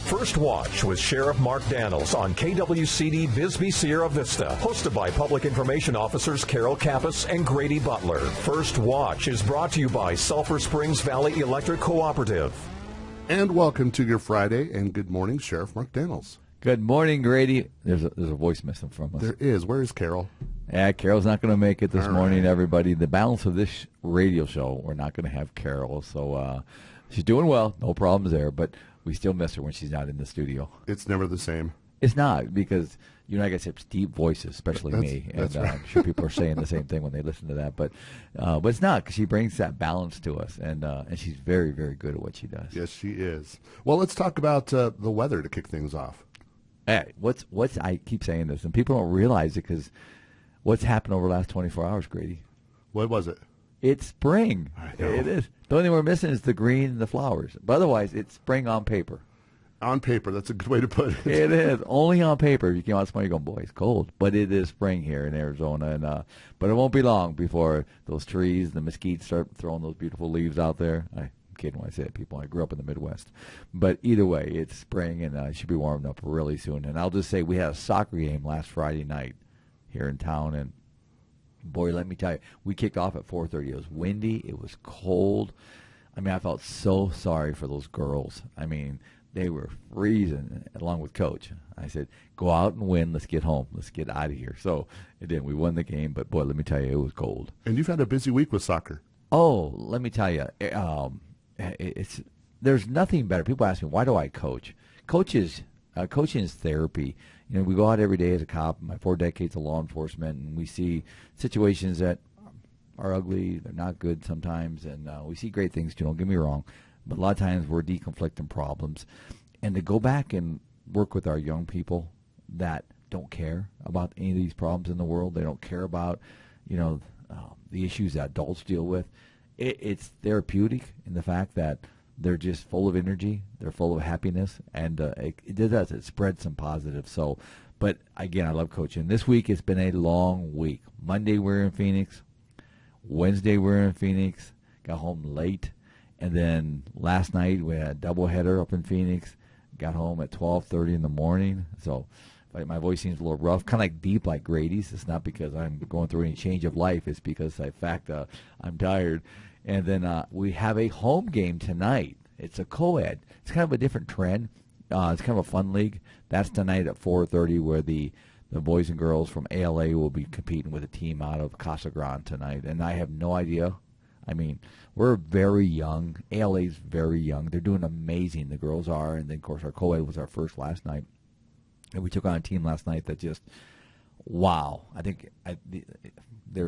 First Watch with Sheriff Mark Daniels on KWCD Bisbee Sierra Vista, hosted by Public Information Officers Carol Kappas and Grady Butler. First Watch is brought to you by Sulphur Springs Valley Electric Cooperative. And welcome to your Friday, and good morning, Sheriff Mark Daniels. Good morning, Grady. There's a voice missing from us. There is. Where is Carol? Yeah, Carol's not going to make it this All morning, right. everybody. The balance of this radio show, we're not going to have Carol. So she's doing well. No problems there. But we still miss her when she's not in the studio. It's never the same. It's not, because you and I got such deep voices, especially me. And that's right. I'm sure people are saying the same thing when they listen to that. But it's not, because she brings that balance to us. And she's very, very good at what she does. Yes, she is. Well, let's talk about the weather to kick things off. Hey, what's I keep saying this, and people don't realize it, because what's happened over the last 24 hours, Grady? What was it? It's spring. I know. It is. The only thing we're missing is the green and the flowers. But otherwise, it's spring on paper. On paper, that's a good way to put it. It is. Only on paper. You came out this morning, you're going, boy, it's cold. But it is spring here in Arizona. And but it won't be long before those trees, the mesquites start throwing those beautiful leaves out there. I'm kidding when I say it, people. I grew up in the Midwest. But either way, it's spring, and it should be warming up really soon. And I'll just say we had a soccer game last Friday night here in town, and boy, let me tell you, we kicked off at 4:30. It was windy. It was cold. I mean, I felt so sorry for those girls. I mean, they were freezing along with Coach. I said, go out and win. Let's get home. Let's get out of here. So it did. We won the game, but boy, let me tell you, it was cold. And you've had a busy week with soccer. Oh, let me tell you, there's nothing better. People ask me, why do I coach? Coaching is therapy. You know, we go out every day as a cop, my 4 decades of law enforcement, and we see situations that are ugly, they're not good sometimes, and we see great things too, don't get me wrong, but a lot of times we're deconflicting problems. And to go back and work with our young people that don't care about any of these problems in the world, they don't care about, the issues that adults deal with, it's therapeutic in the fact that they're just full of energy. They're full of happiness, and it does. It spreads some positive. So, but again, I love coaching. This week it's been a long week. Monday we're in Phoenix. Wednesday we're in Phoenix. Got home late, and then last night we had a doubleheader up in Phoenix. Got home at 12:30 in the morning. So my voice seems a little rough, kind of like deep, like Grady's. It's not because I'm going through any change of life. It's because, in fact, I'm tired. And then we have a home game tonight. It's a co-ed. It's kind of a different trend. It's kind of a fun league. That's tonight at 4:30, where the boys and girls from ALA will be competing with a team out of Casa Grande tonight. And I have no idea. I mean, we're very young. ALA's very young. They're doing amazing. The girls are. And then, of course, our co-ed was our first last night. And we took on a team last night that just, wow. I think they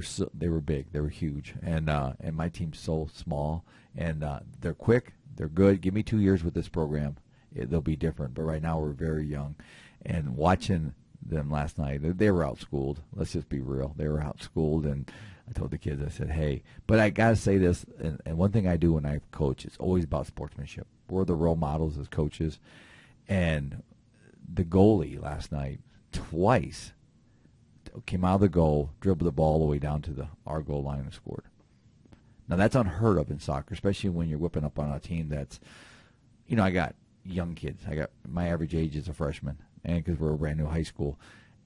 were big. They were huge. And my team's so small. And they're quick. They're good. Give me 2 years with this program. They'll be different. But right now we're very young. And watching them last night, they were outschooled. Let's just be real. They were outschooled. And I told the kids, I said, hey, but I got to say this. And one thing I do when I coach, it's always about sportsmanship. We're the role models as coaches. And the goalie last night twice came out of the goal, dribbled the ball all the way down to our goal line and scored. Now, that's unheard of in soccer, especially when you're whipping up on a team that's, I got young kids. My average age is a freshman, and because we're a brand new high school.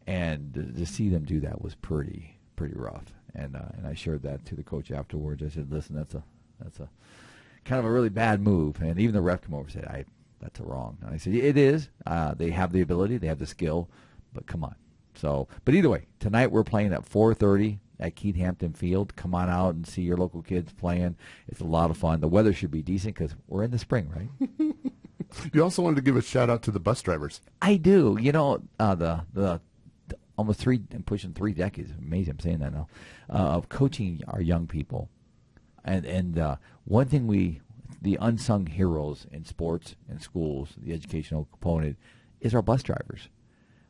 And to see them do that was pretty rough. And I shared that to the coach afterwards. I said, listen, that's a kind of a really bad move. And even the ref came over and said, that's wrong. And I said, it is. They have the ability. They have the skill. But come on. So, but either way, tonight we're playing at 4:30 at Keith Hampton Field. Come on out and see your local kids playing. It's a lot of fun. The weather should be decent because we're in the spring, right? You also wanted to give a shout-out to the bus drivers. I do. The almost pushing 3 decades, amazing I'm saying that now, of coaching our young people. And one thing the unsung heroes in sports and schools, the educational component, is our bus drivers.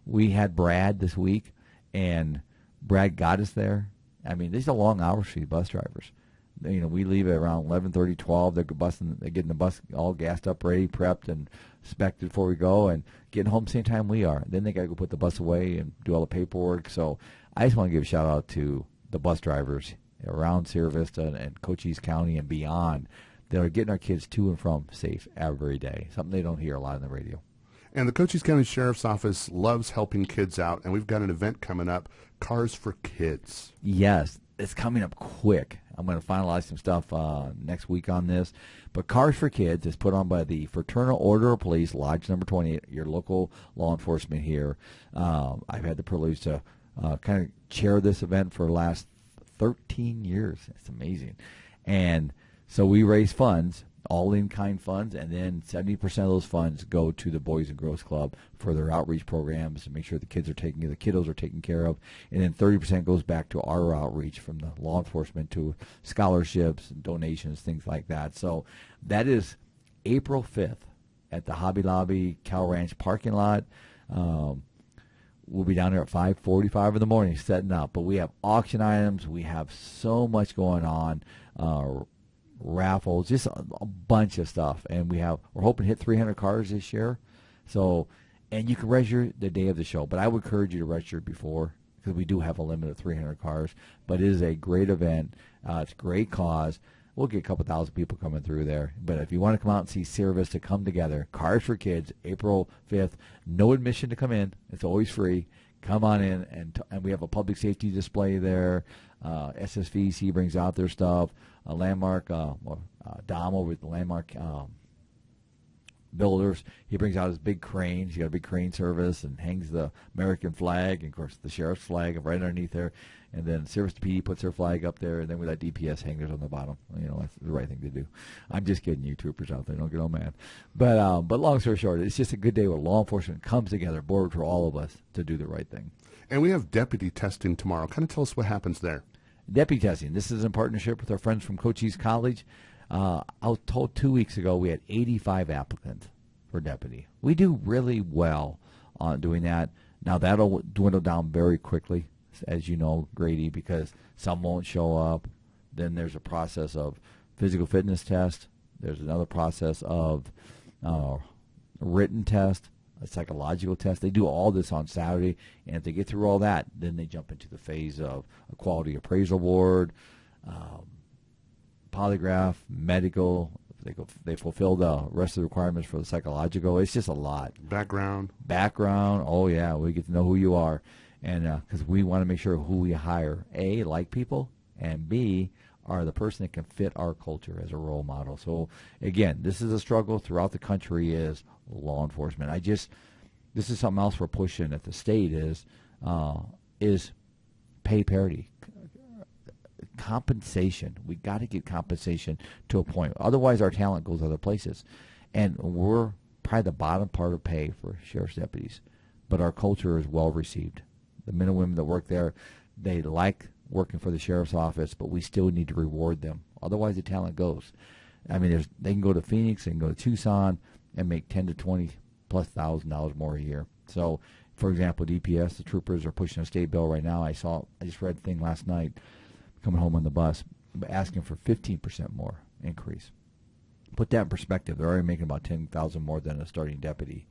We had Brad this week, and Brad got us there. I mean, these are long hours for you bus drivers. We leave at around 11:30, 12. They're getting the bus all gassed up, ready, prepped, and inspected before we go, and getting home same time we are. Then they got to go put the bus away and do all the paperwork. So I just want to give a shout-out to the bus drivers around Sierra Vista and Cochise County and beyond that are getting our kids to and from safe every day, something they don't hear a lot on the radio. And the Cochise County Sheriff's Office loves helping kids out, and we've got an event coming up, Cars for Kids. Yes, it's coming up quick. I'm going to finalize some stuff next week on this. But Cars for Kids is put on by the Fraternal Order of Police, Lodge Number 28, your local law enforcement here. I've had the privilege to kind of chair this event for the last 13 years. It's amazing. And so we raise funds, all in-kind funds, and then 70% of those funds go to the Boys and Girls Club for their outreach programs to make sure the kiddos are taken care of, and then 30% goes back to our outreach from the law enforcement to scholarships, donations, things like that. So that is April 5th at the Hobby Lobby Cal Ranch parking lot. We'll be down there at 5:45 in the morning setting up, but we have auction items. We have so much going on. Raffles, just a bunch of stuff, and we're hoping to hit 300 cars this year. So, and you can register the day of the show, but I would encourage you to register before, because we do have a limit of 300 cars. But it is a great event. It's a great cause. We'll get a couple thousand people coming through there. But if you want to come out and see Sierra Vista come together, Cars for Kids, April 5th, no admission to come in. It's always free. Come on in, and we have a public safety display there. SSVC brings out their stuff. Landmark, Dom over at the Landmark Builders, he brings out his big crane. He's got a big crane service and hangs the American flag, and of course the sheriff's flag right underneath there. And then Service PD puts their flag up there, and then we let DPS hangers on the bottom. You know, that's the right thing to do. I'm just kidding, you troopers out there. Don't get all mad. But long story short, it's just a good day where law enforcement comes together, board for all of us to do the right thing. And we have deputy testing tomorrow. Kind of tell us what happens there. Deputy testing. This is in partnership with our friends from Cochise College. I was told 2 weeks ago we had 85 applicants for deputy. We do really well on doing that. Now, that'll dwindle down very quickly, as you know, Grady, because some won't show up. Then there's a process of physical fitness test. There's another process of written test, a psychological test. They do all this on Saturday, and if they get through all that, then they jump into the phase of a quality appraisal board, polygraph, medical. They fulfill the rest of the requirements for the psychological. It's just a lot. Background. Oh, yeah. We get to know who you are. And because we want to make sure who we hire, A, like people, and B, are the person that can fit our culture as a role model. So, again, this is a struggle throughout the country is law enforcement. This is something else we're pushing at the state is pay parity. Compensation. We got to get compensation to a point. Otherwise, our talent goes other places. And we're probably the bottom part of pay for sheriff's deputies. But our culture is well received. The men and women that work there, they like working for the sheriff's office, but we still need to reward them. Otherwise, the talent goes. I mean, they can go to Phoenix, they can go to Tucson, and make $10,000 to $20,000+ more a year. So, for example, DPS, the troopers are pushing a state bill right now. I just read a thing last night, coming home on the bus, asking for 15% more increase. Put that in perspective. They're already making about $10,000 more than a starting deputy.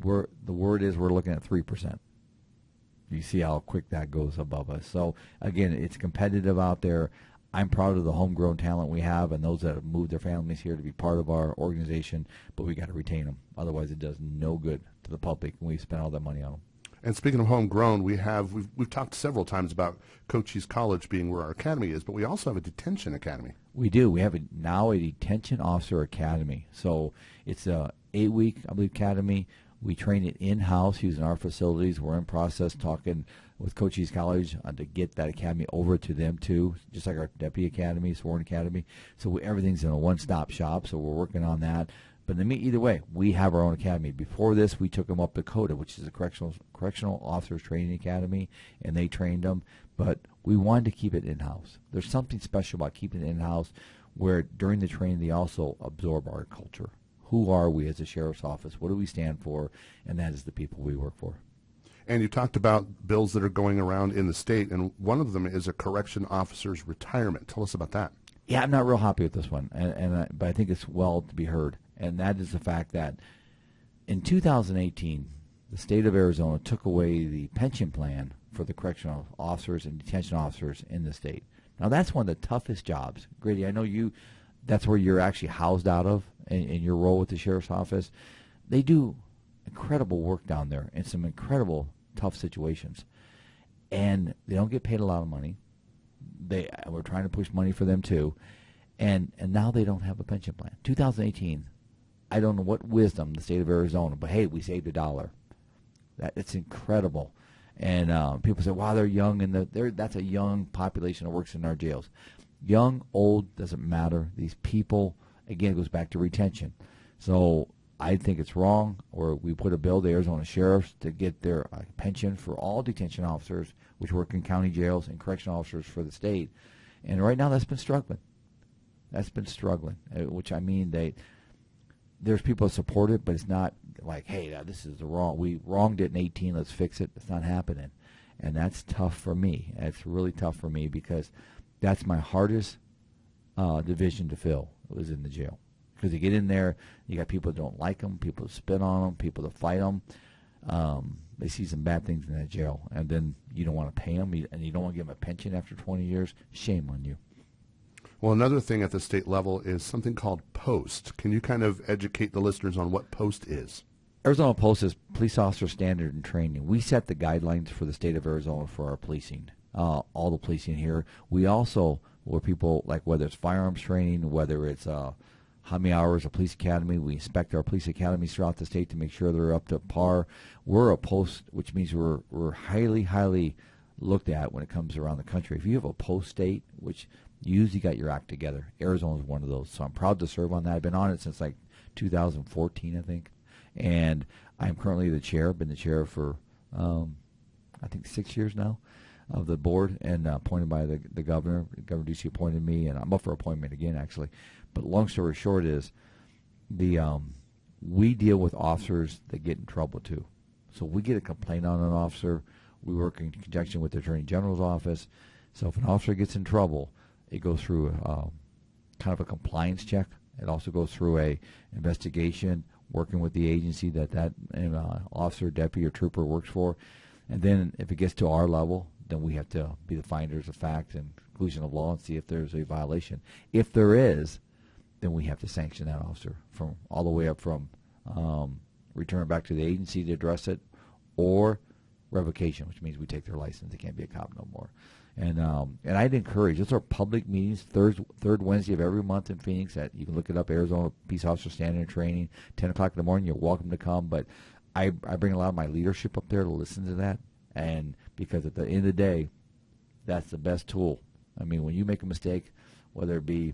The word is we're looking at 3%. You see how quick that goes above us. So, again, it's competitive out there. I'm proud of the homegrown talent we have and those that have moved their families here to be part of our organization, but we got to retain them. Otherwise, it does no good to the public when we spend all that money on them. And speaking of homegrown, we've talked several times about Cochise College being where our academy is, but we also have a detention academy. We do. We have now a detention officer academy. So it's a 8-week, I believe, academy. We train it in-house using our facilities. We're in process talking with Cochise College to get that academy over to them too, just like our deputy academy, sworn academy. So everything's in a one-stop shop. So we're working on that. But either way, we have our own academy. Before this, we took them up to COTA, which is a correctional officers training academy, and they trained them. But we wanted to keep it in-house. There's something special about keeping it in-house where during the training they also absorb our culture. Who are we as a sheriff's office? What do we stand for? And that is the people we work for. And you talked about bills that are going around in the state, and one of them is a correction officer's retirement. Tell us about that. Yeah, I'm not real happy with this one, but I think it's well to be heard. And that is the fact that in 2018, the state of Arizona took away the pension plan for the correctional officers and detention officers in the state. Now, that's one of the toughest jobs. Grady, I know that's where you're actually housed out of in your role with the sheriff's office. They do incredible work down there in some incredible tough situations, and they don't get paid a lot of money. We're trying to push money for them too, and now they don't have a pension plan. 2018, I don't know what wisdom the state of Arizona, but hey, we saved $1. It's incredible. And people say, wow, they're young, and that's a young population that works in our jails. Young, old, doesn't matter. These people, again, it goes back to retention. So I think it's wrong, or we put a bill to Arizona sheriffs to get their pension for all detention officers, which work in county jails, and correctional officers for the state. And right now that's been struggling. Which I mean, there's people that support it, but it's not like, hey, this is we wronged it in 18, let's fix it. It's not happening. And that's tough for me. It's really tough for me because that's my hardest division to fill, was in the jail. Because you get in there, you got people that don't like them, people that spit on them, people that fight them. They see some bad things in that jail, and then you don't want to pay them, and you don't want to give them a pension after 20 years. Shame on you. Well, another thing at the state level is something called POST. Can you kind of educate the listeners on what POST is? Arizona POST is Police Officer Standard and Training. We set the guidelines for the state of Arizona for our policing, all the policing here. We also, where people, like whether it's firearms training, whether it's how many hours of police academy, we inspect our police academies throughout the state to make sure they're up to par. We're a POST, which means we're highly, highly looked at when it comes around the country. If you have a POST state, which you usually got your act together, Arizona is one of those. So I'm proud to serve on that. I've been on it since like 2014, I think. And I'm currently the chair. Been the chair for, I think, 6 years now of the board, and appointed by the governor. Governor Ducey appointed me, and I'm up for appointment again, actually. But long story short is we deal with officers that get in trouble, too. So we get a complaint on an officer. We work in conjunction with the Attorney General's office. So if an officer gets in trouble, it goes through kind of a compliance check. It also goes through a investigation, working with the agency that officer, deputy, or trooper works for. And then if it gets to our level, then we have to be the finders of fact and conclusion of law and see if there's a violation. If there is, then we have to sanction that officer from all the way up from return back to the agency to address it, or revocation, which means we take their license. They can't be a cop no more. And I'd encourage, those are public meetings, third Wednesday of every month in Phoenix. That you can look it up, Arizona Peace Officer Standard and Training, 10 o'clock in the morning. You're welcome to come. But I bring a lot of my leadership up there to listen to that. And because at the end of the day, that's the best tool. I mean, when you make a mistake, whether it be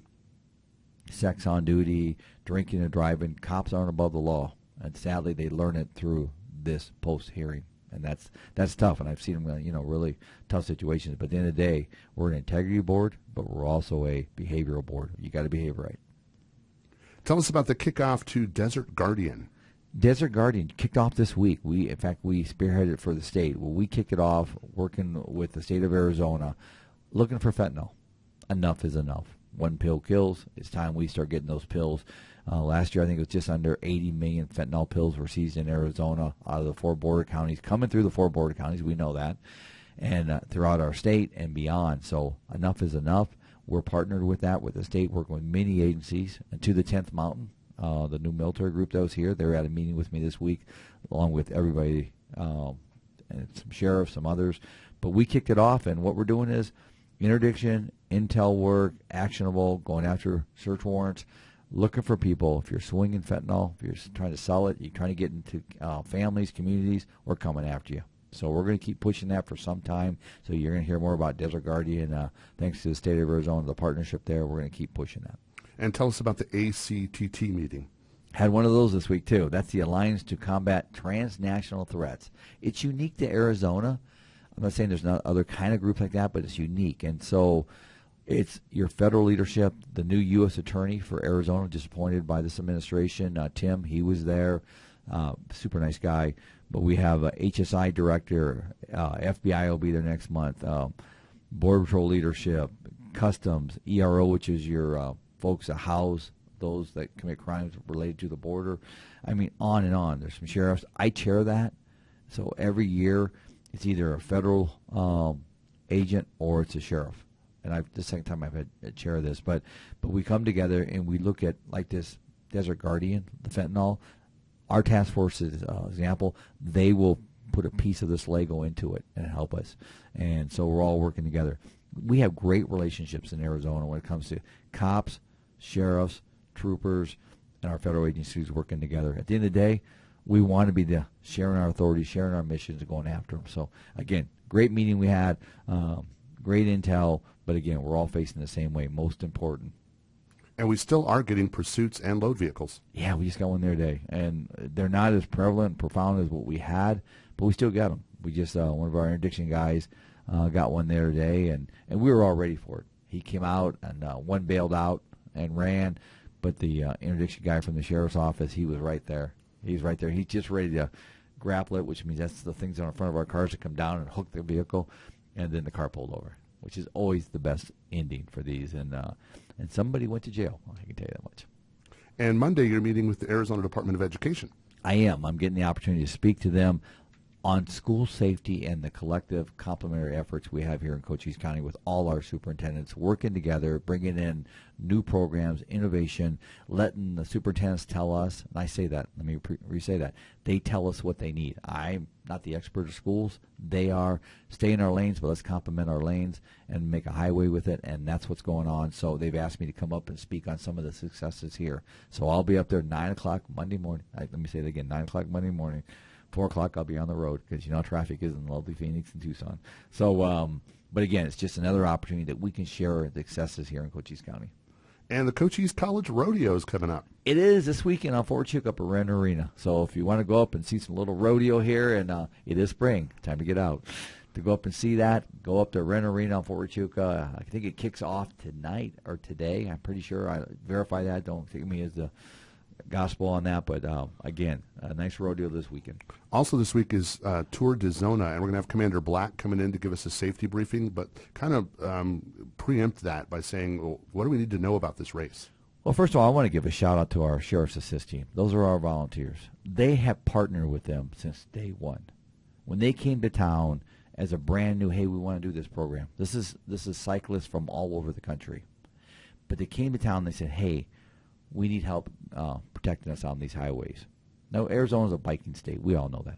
sex on duty, drinking and driving, cops aren't above the law. And sadly, they learn it through this post hearing. And that's tough, and I've seen them, really tough situations. But at the end of the day, we're an integrity board, but we're also a behavioral board. You got to behave right. Tell us about the kickoff to Desert Guardian. Desert Guardian kicked off this week. We spearheaded it for the state. Well, we kicked it off working with the state of Arizona, looking for fentanyl. Enough is enough. One pill kills. It's time we start getting those pills. Last year, I think it was just under 80 million fentanyl pills were seized in Arizona out of the 4 border counties, coming through the 4 border counties. We know that. And throughout our state and beyond. So enough is enough. We're partnered with that, with the state, working with many agencies. And to the 10th Mountain, the new military group that was here, they're at a meeting with me this week, along with everybody, and some sheriffs, some others. But we kicked it off, and what we're doing is interdiction, intel work, actionable, going after search warrants, looking for people. If you're swinging fentanyl, if you're trying to sell it, you're trying to get into families, communities, we're coming after you. So we're going to keep pushing that for some time. So you're going to hear more about Desert Guardian. Thanks to the state of Arizona, the partnership there, we're going to keep pushing that. And tell us about the ACTT meeting. Had one of those this week, too. That's the Alliance to Combat Transnational Threats. It's unique to Arizona. I'm not saying there's not other kind of groups like that, but it's unique. And so it's your federal leadership, the new U.S. Attorney for Arizona, just appointed by this administration, Tim, he was there, super nice guy. But we have a HSI director, FBI will be there next month, Border Patrol leadership, Customs, ERO, which is your folks that house those that commit crimes related to the border. I mean, on and on. There's some sheriffs. I chair that. So every year it's either a federal agent or it's a sheriff. And the second time I've had a chair of this. But we come together and we look at, like this Desert Guardian, the fentanyl. our task force is example. They will put a piece of this Lego into it and help us. And so we're all working together. We have great relationships in Arizona when it comes to cops, sheriffs, troopers, and our federal agencies working together. At the end of the day, we want to be sharing our authorities, sharing our missions, and going after them. So, again, great meeting we had, great intel, but again, we're all facing the same way, most important. And we still are getting pursuits and load vehicles. Yeah, we just got one there today, and they're not as prevalent, profound as what we had, but we still got them. We just, one of our interdiction guys got one there today, and we were all ready for it. He came out, and one bailed out and ran, but the interdiction guy from the sheriff's office, he was right there. He's right there. He's just ready to grapple it, which means that's the things on the front of our cars that come down and hook the vehicle, and then the car pulled over, which is always the best ending for these. And somebody went to jail, I can tell you that much. And Monday you're meeting with the Arizona Department of Education. I am. I'm getting the opportunity to speak to them on school safety and the collective complementary efforts we have here in Cochise County with all our superintendents working together, bringing in new programs, innovation, letting the superintendents tell us, and I say that, let me re-say that, they tell us what they need. I'm not the expert of schools. They are. Stay in our lanes, but let's complement our lanes and make a highway with it, and that's what's going on. So they've asked me to come up and speak on some of the successes here. So I'll be up there 9 o'clock Monday morning. Let me say it again, 9 o'clock Monday morning. 4 o'clock, I'll be on the road because, you know, traffic is in lovely Phoenix and Tucson. So, but again, it's just another opportunity that we can share the successes here in Cochise County. And the Cochise College Rodeo is coming up. It is this weekend on Fort Huachuca up at Ren Arena. So if you want to go up and see some little rodeo here, and it is spring, time to get out. To go up and see that, go up to Ren Arena on Fort Huachuca. I think it kicks off tonight or today. I'm pretty sure. I verify that. Don't take me as the gospel on that, but again, a nice rodeo this weekend. Also this week is Tour de Zona, and we're going to have Commander Black coming in to give us a safety briefing, but kind of preempt that by saying, well, what do we need to know about this race? Well, first of all, I want to give a shout-out to our Sheriff's Assist team. Those are our volunteers. They have partnered with them since day one. When they came to town as a brand new, hey, we want to do this program. This is cyclists from all over the country. But they came to town and they said, hey, we need help protecting us on these highways. Now, Arizona's a biking state. We all know that.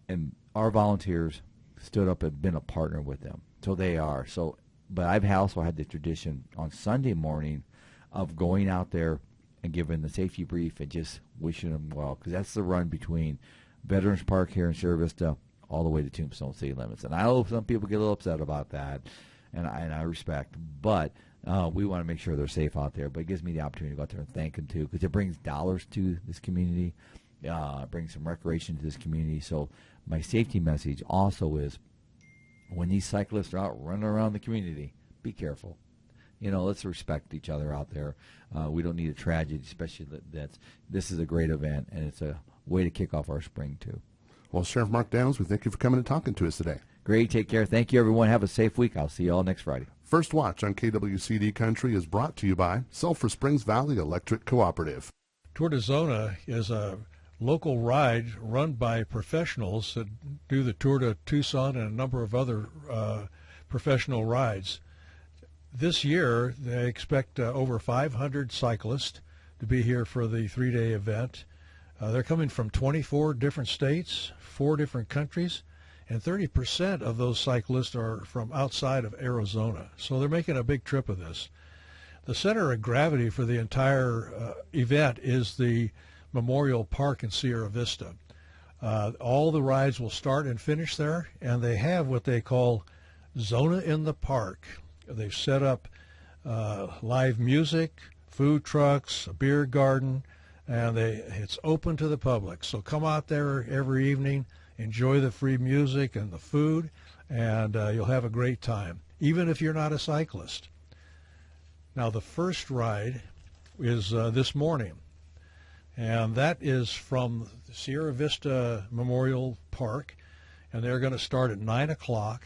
And our volunteers stood up and been a partner with them. So they are. So, but I've also had the tradition on Sunday morning of going out there and giving the safety brief and just wishing them well, because that's the run between Veterans Park here in Sierra Vista all the way to Tombstone city limits. And I know some people get a little upset about that, and I respect, but we want to make sure they're safe out there. But it gives me the opportunity to go out there and thank them, too, because it brings dollars to this community, brings some recreation to this community. So my safety message also is when these cyclists are out running around the community, be careful. You know, let's respect each other out there. We don't need a tragedy, especially this is a great event, and it's a way to kick off our spring, too. Well, Sheriff Mark Daniels, we thank you for coming and talking to us today. Great. Take care. Thank you, everyone. Have a safe week. I'll see you all next Friday. First Watch on KWCD Country is brought to you by Sulphur Springs Valley Electric Cooperative. Tour de Zona is a local ride run by professionals that do the Tour de Tucson and a number of other professional rides. This year, they expect over 500 cyclists to be here for the three-day event. They're coming from 24 different states, 4 different countries, and 30% of those cyclists are from outside of Arizona. So they're making a big trip of this. The center of gravity for the entire event is the Memorial Park in Sierra Vista. All the rides will start and finish there, and they have what they call Zona in the Park. They've set up live music, food trucks, a beer garden, and it's open to the public. So come out there every evening, enjoy the free music and the food, and you'll have a great time, even if you're not a cyclist. Now, the first ride is this morning, and that is from Sierra Vista Memorial Park, and they're going to start at 9 o'clock,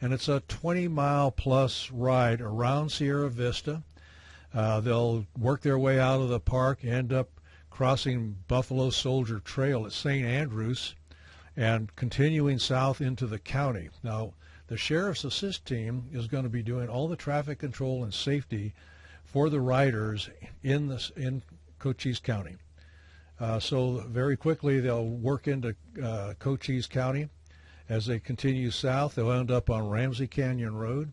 and it's a 20-mile-plus ride around Sierra Vista. They'll work their way out of the park, end up crossing Buffalo Soldier Trail at St. Andrews, and continuing south into the county. Now, the Sheriff's Assist team is going to be doing all the traffic control and safety for the riders in Cochise County. So very quickly they'll work into Cochise County. As they continue south, they'll end up on Ramsey Canyon Road,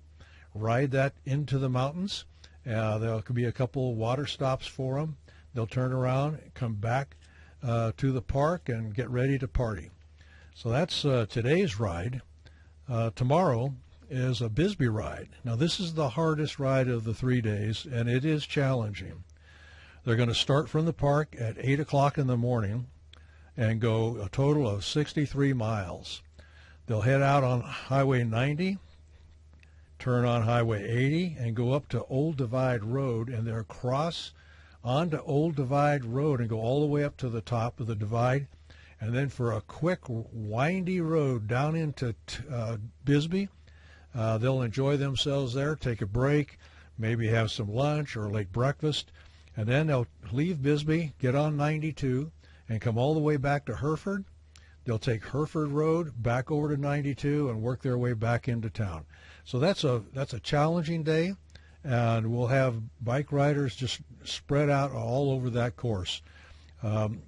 ride that into the mountains. There could be a couple water stops for them. They'll turn around, come back to the park, and get ready to party. So that's today's ride. Tomorrow is a Bisbee ride. Now, this is the hardest ride of the 3 days, and it is challenging. They're going to start from the park at 8 o'clock in the morning and go a total of 63 miles. They'll head out on Highway 90, turn on Highway 80, and go up to Old Divide Road, and they'll cross onto Old Divide Road and go all the way up to the top of the divide, and then for a quick, windy road down into Bisbee. They'll enjoy themselves there, take a break, maybe have some lunch or late breakfast, and then they'll leave Bisbee, get on 92, and come all the way back to Hereford. They'll take Hereford Road back over to 92 and work their way back into town. So that's a challenging day, and we'll have bike riders just spread out all over that course. On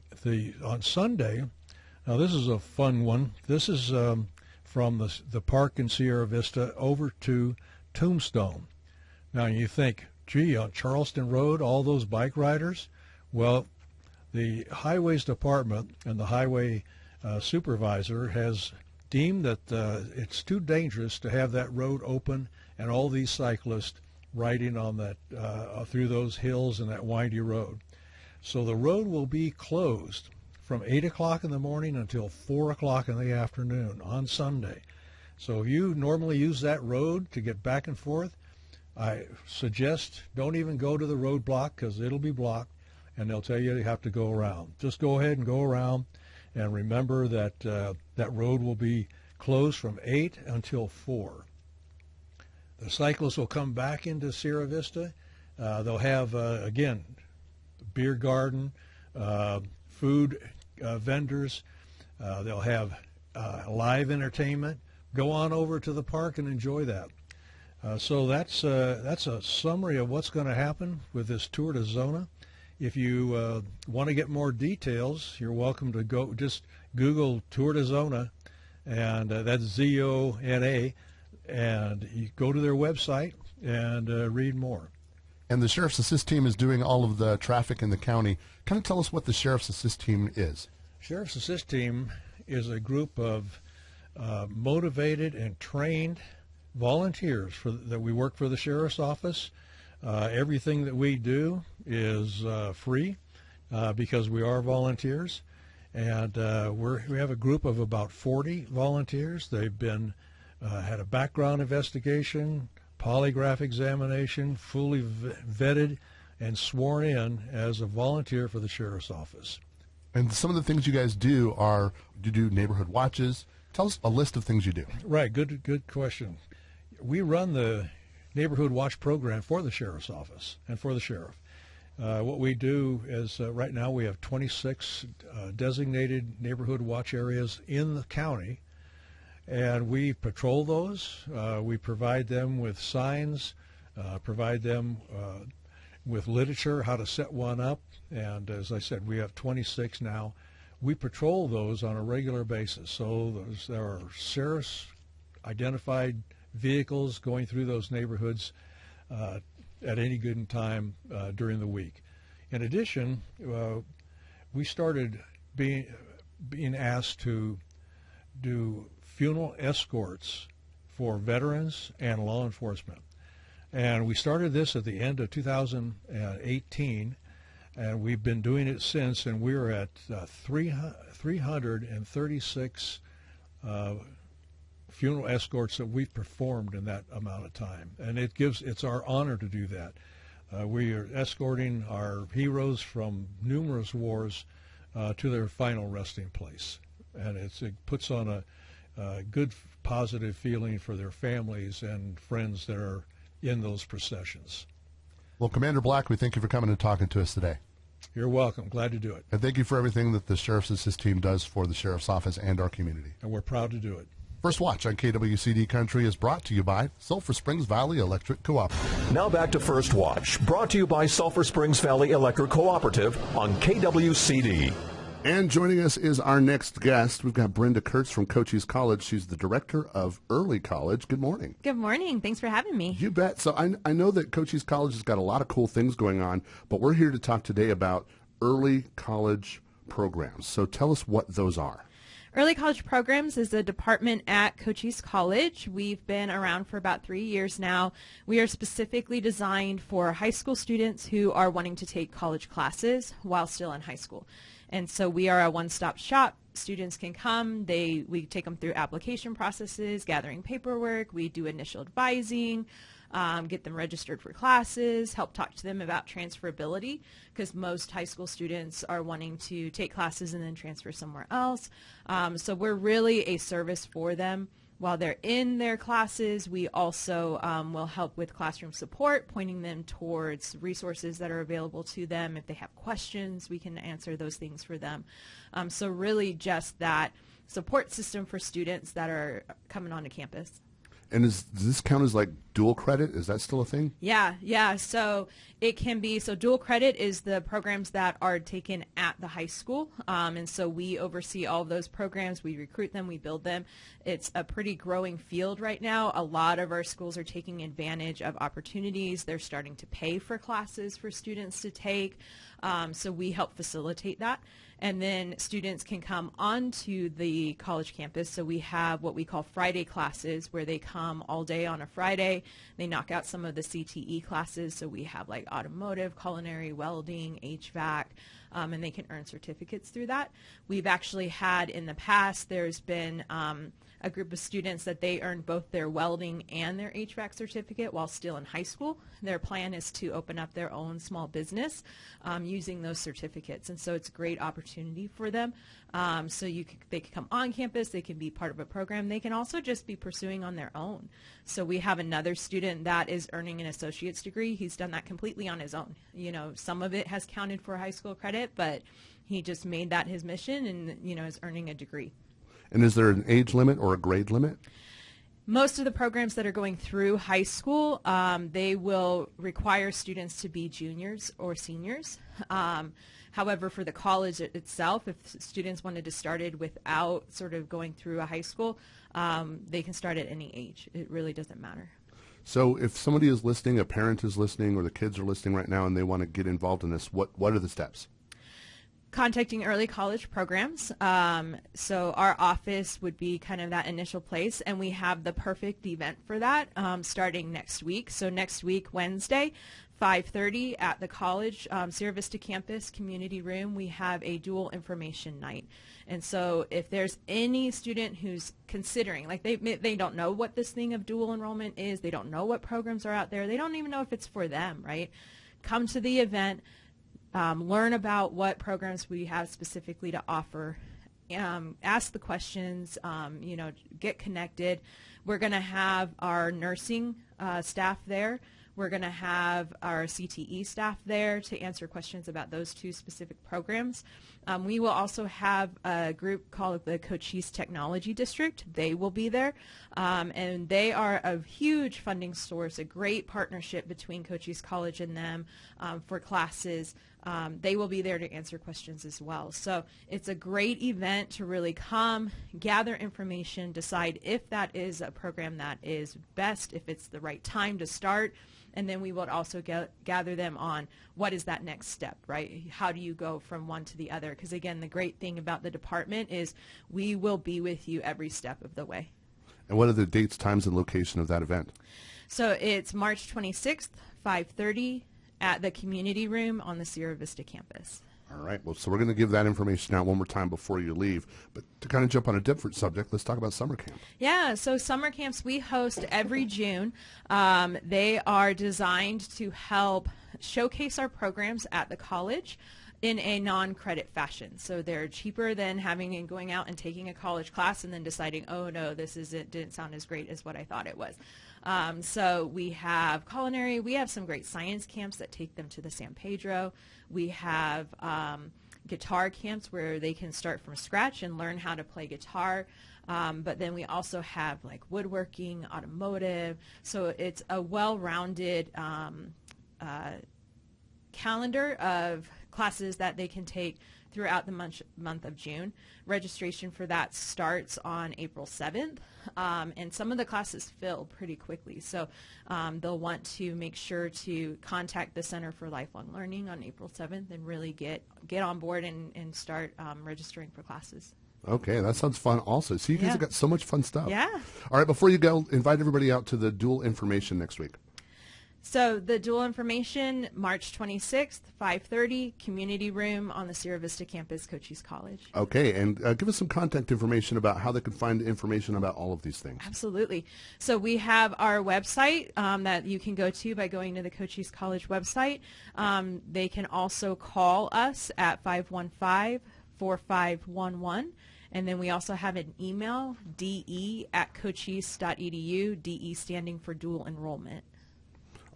Sunday, now this is a fun one. This is from the park in Sierra Vista over to Tombstone. Now you think, gee, on Charleston Road, all those bike riders? Well, the Highways Department and the highway supervisor has deemed that it's too dangerous to have that road open and all these cyclists riding on that through those hills and that windy road. So the road will be closed from 8 o'clock in the morning until 4 o'clock in the afternoon on Sunday. So if you normally use that road to get back and forth, I suggest don't even go to the roadblock because it'll be blocked, and they'll tell you have to go around. Just go ahead and go around, and remember that that road will be closed from 8 until 4. The cyclists will come back into Sierra Vista. They'll have, again, beer garden, food vendors. They'll have live entertainment. Go on over to the park and enjoy that. So that's a summary of what's going to happen with this Tour de Zona. If you want to get more details, you're welcome to go just Google Tour de Zona, and that's Z-O-N-A, and you go to their website and read more. And the Sheriff's Assist Team is doing all of the traffic in the county. Kind of tell us what the Sheriff's Assist Team is. Sheriff's Assist Team is a group of motivated and trained volunteers that we work for the Sheriff's Office. Everything that we do is free because we are volunteers. And we have a group of about 40 volunteers. They've been had a background investigation, polygraph examination, fully vetted and sworn in as a volunteer for the Sheriff's Office. And some of the things you guys do are, you do neighborhood watches. Tell us a list of things you do. Right, good question. We run the Neighborhood Watch program for the Sheriff's Office and for the Sheriff. What we do is right now we have 26 designated Neighborhood Watch areas in the county, and we patrol those. We provide them with signs, provide them with literature, how to set one up, and as I said, we have 26 now. We patrol those on a regular basis, so there are sheriff's identified vehicles going through those neighborhoods at any given time during the week. In addition, we started being asked to do funeral escorts for veterans and law enforcement. And we started this at the end of 2018, and we've been doing it since, and we're at 336 funeral escorts that we've performed in that amount of time. And it's our honor to do that. We are escorting our heroes from numerous wars to their final resting place. And it puts on a good, positive feeling for their families and friends that are in those processions. Well, Commander Black, we thank you for coming and talking to us today. You're welcome. Glad to do it. And thank you for everything that the Sheriff's Assist Team does for the Sheriff's Office and our community. And we're proud to do it. First Watch on KWCD Country is brought to you by Sulphur Springs Valley Electric Cooperative. Now back to First Watch, brought to you by Sulphur Springs Valley Electric Cooperative on KWCD. And joining us is our next guest. We've got Brenda Kurtz from Cochise College. She's the director of Early College. Good morning. Good morning. Thanks for having me. You bet. So I know that Cochise College has got a lot of cool things going on, but we're here to talk today about early college programs. So tell us what those are. Early College Programs is a department at Cochise College. We've been around for about 3 years now. We are specifically designed for high school students who are wanting to take college classes while still in high school. And so we are a one-stop shop. Students can come. We take them through application processes, gathering paperwork. We do initial advising, get them registered for classes, help talk to them about transferability, because most high school students are wanting to take classes and then transfer somewhere else. So we're really a service for them. While they're in their classes, we also will help with classroom support, pointing them towards resources that are available to them. If they have questions, we can answer those things for them. So really just that support system for students that are coming onto campus. And does this count as like dual credit? Is that still a thing? Yeah. So it can be, so dual credit is the programs that are taken at the high school. And so we oversee all of those programs. We recruit them, we build them. It's a pretty growing field right now. A lot of our schools are taking advantage of opportunities. They're starting to pay for classes for students to take. So we help facilitate that. And then students can come onto the college campus. So we have what we call Friday classes, where they come all day on a Friday. They knock out some of the CTE classes. So we have like automotive, culinary, welding, HVAC, and they can earn certificates through that. We've actually had in the past, there's been a group of students that they earned both their welding and their HVAC certificate while still in high school. Their plan is to open up their own small business using those certificates, and so it's a great opportunity for them. So they can come on campus, they can be part of a program, they can also just be pursuing on their own. So we have another student that is earning an associate's degree. He's done that completely on his own. You know, some of it has counted for high school credit, but he just made that his mission and, is earning a degree. And is there an age limit or a grade limit? Most of the programs that are going through high school, they will require students to be juniors or seniors. However, for the college itself, if students wanted to start it without sort of going through a high school, they can start at any age. It really doesn't matter. So if somebody is listening, a parent is listening, or the kids are listening right now and they want to get involved in this, what are the steps? Contacting Early College Programs. So our office would be kind of that initial place, and we have the perfect event for that starting next week. So next week, Wednesday, 5:30 at the college, Sierra Vista campus community room, we have a dual information night. And so if there's any student who's considering, like they don't know what this thing of dual enrollment is, they don't know what programs are out there, they don't even know if it's for them, right? Come to the event. Learn about what programs we have specifically to offer, ask the questions, get connected. We're going to have our nursing staff there. We're going to have our CTE staff there to answer questions about those two specific programs. We will also have a group called the Cochise Technology District. They will be there, and they are a huge funding source, a great partnership between Cochise College and them for classes. They will be there to answer questions as well. So it's a great event to really come, gather information, decide if that is a program that is best, if it's the right time to start, and then we will also gather them on what is that next step, right? How do you go from one to the other? Because again, the great thing about the department is we will be with you every step of the way. And what are the dates, times, and location of that event? So it's March 26th, 5:30 at the community room on the Sierra Vista campus. All right. Well, so we're going to give that information out one more time before you leave. But to kind of jump on a different subject, let's talk about summer camp. Yeah, so summer camps we host every June. They are designed to help showcase our programs at the college in a non-credit fashion. So they're cheaper than having and going out and taking a college class and then deciding, oh no, didn't sound as great as what I thought it was. So we have culinary, we have some great science camps that take them to the San Pedro. We have guitar camps where they can start from scratch and learn how to play guitar. But then we also have like woodworking, automotive. So it's a well-rounded calendar of classes that they can take throughout the month of June. Registration for that starts on April 7th, and some of the classes fill pretty quickly. So they'll want to make sure to contact the Center for Lifelong Learning on April 7th and really get on board and start registering for classes. Okay, that sounds fun also. So you guys have got so much fun stuff. Yeah. All right, before you go, invite everybody out to the dual information next week. So the dual information, March 26th, 5:30, community room on the Sierra Vista campus, Cochise College. Okay, and give us some contact information about how they can find information about all of these things. Absolutely. So we have our website that you can go to by going to the Cochise College website. They can also call us at 515-4511. And then we also have an email, de@cochise.edu, DE standing for dual enrollment.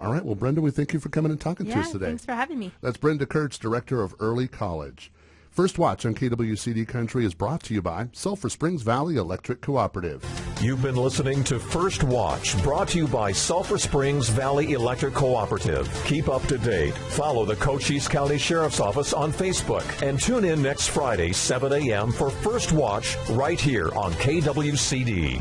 All right, well, Brenda, we thank you for coming and talking to us today. Thanks for having me. That's Brenda Kurtz, Director of Early College. First Watch on KWCD Country is brought to you by Sulphur Springs Valley Electric Cooperative. You've been listening to First Watch, brought to you by Sulphur Springs Valley Electric Cooperative. Keep up to date. Follow the Cochise County Sheriff's Office on Facebook. And tune in next Friday, 7 a.m. for First Watch right here on KWCD.